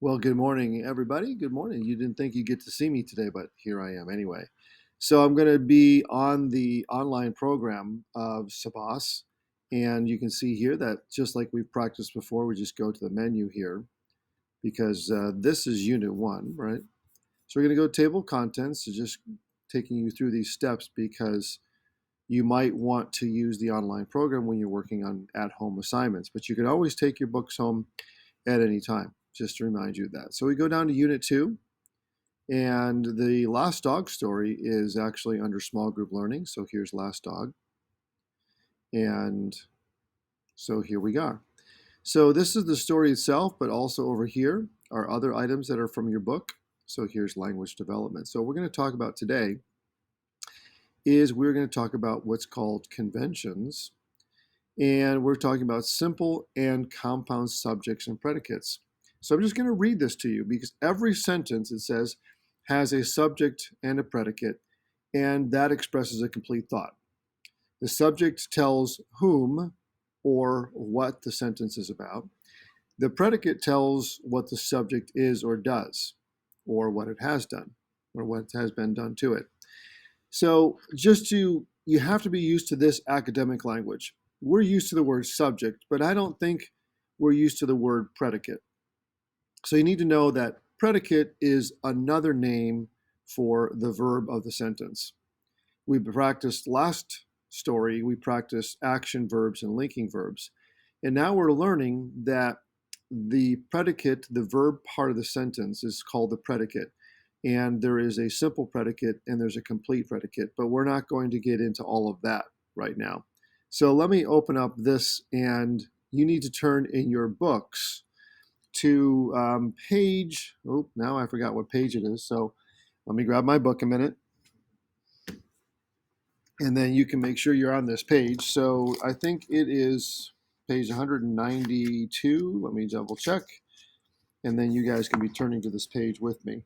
Well, good morning, everybody. Good morning. You didn't think you'd get to see me today, but here I am anyway. So I'm going to be on the online program of Sabas. And you can see here that just like we've practiced before, we just go to the menu here because this is unit one, right? So we're going to go table of contents, so just taking you through these steps because you might want to use the online program when you're working on at-home assignments, but you can always take your books home at any time, just to remind you of that. So we go down to Unit 2, and the Last Dog story is actually under small group learning. So here's Last Dog, and so here we go. So this is the story itself, but also over here are other items that are from your book. So here's language development. So we're going to talk about today is we're going to talk about what's called conventions, and we're talking about simple and compound subjects and predicates. So I'm just going to read this to you because every sentence, it says, has a subject and a predicate, and that expresses a complete thought. The subject tells whom or what the sentence is about. The predicate tells what the subject is or does, or what it has done, or what has been done to it. So you have to be used to this academic language. We're used to the word subject, but I don't think we're used to the word predicate. So you need to know that predicate is another name for the verb of the sentence. We practiced last story, we practiced action verbs and linking verbs. And now we're learning that the predicate, the verb part of the sentence, is called the predicate. And there is a simple predicate and there's a complete predicate, but we're not going to get into all of that right now. So let me open up this, and you need to turn in your books to page, oh, now I forgot what page it is. So let me grab my book a minute, and then you can make sure you're on this page. So I think it is page 192. Let me double check. And then you guys can be turning to this page with me.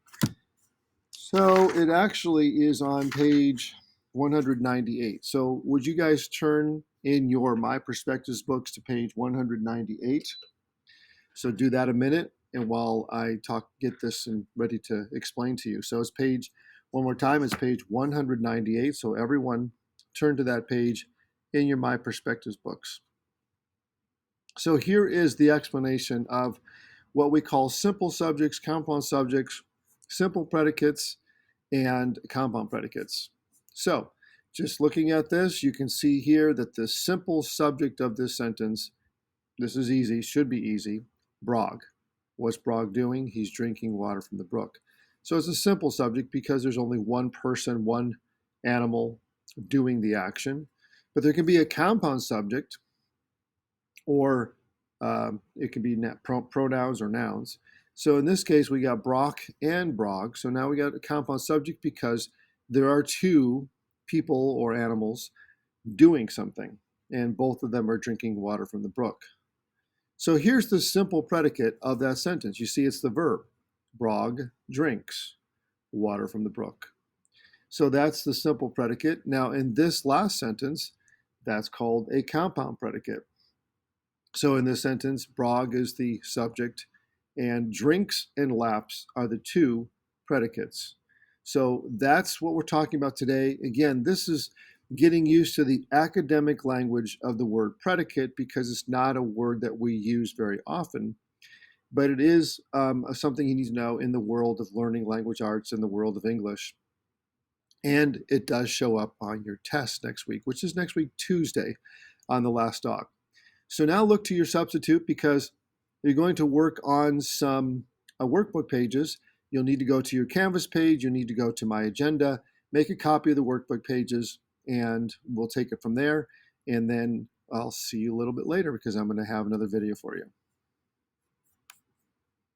So it actually is on page 198. So would you guys turn in your My Perspectives books to page 198? So do that a minute, and while I get this and ready to explain to you. So it's page, one more time, it's page 198. So everyone turn to that page in your My Perspectives books. So here is the explanation of what we call simple subjects, compound subjects, simple predicates, and compound predicates. So just looking at this, you can see here that the simple subject of this sentence, this is easy, should be easy, Brog. What's Brog doing? He's drinking water from the brook. So it's a simple subject because there's only one person, one animal doing the action. But there can be a compound subject, or it can be pronouns or nouns. So in this case, we got Brock and Brog. So now we got a compound subject because there are two people or animals doing something, and both of them are drinking water from the brook. So here's the simple predicate of that sentence. You see, it's the verb. Brog drinks water from the brook. So that's the simple predicate. Now, in this last sentence, that's called a compound predicate. So in this sentence, Brog is the subject, and drinks and laps are the two predicates. So that's what we're talking about today. Again, this is getting used to the academic language of the word predicate because it's not a word that we use very often, but it is something you need to know in the world of learning language arts, in the world of English. And it does show up on your test next week, which is next week, Tuesday, on the last dog. So now look to your substitute because you're going to work on some workbook pages. You'll need to go to your Canvas page. You'll need to go to My Agenda, make a copy of the workbook pages, and we'll take it from there. And then I'll see you a little bit later because I'm going to have another video for you.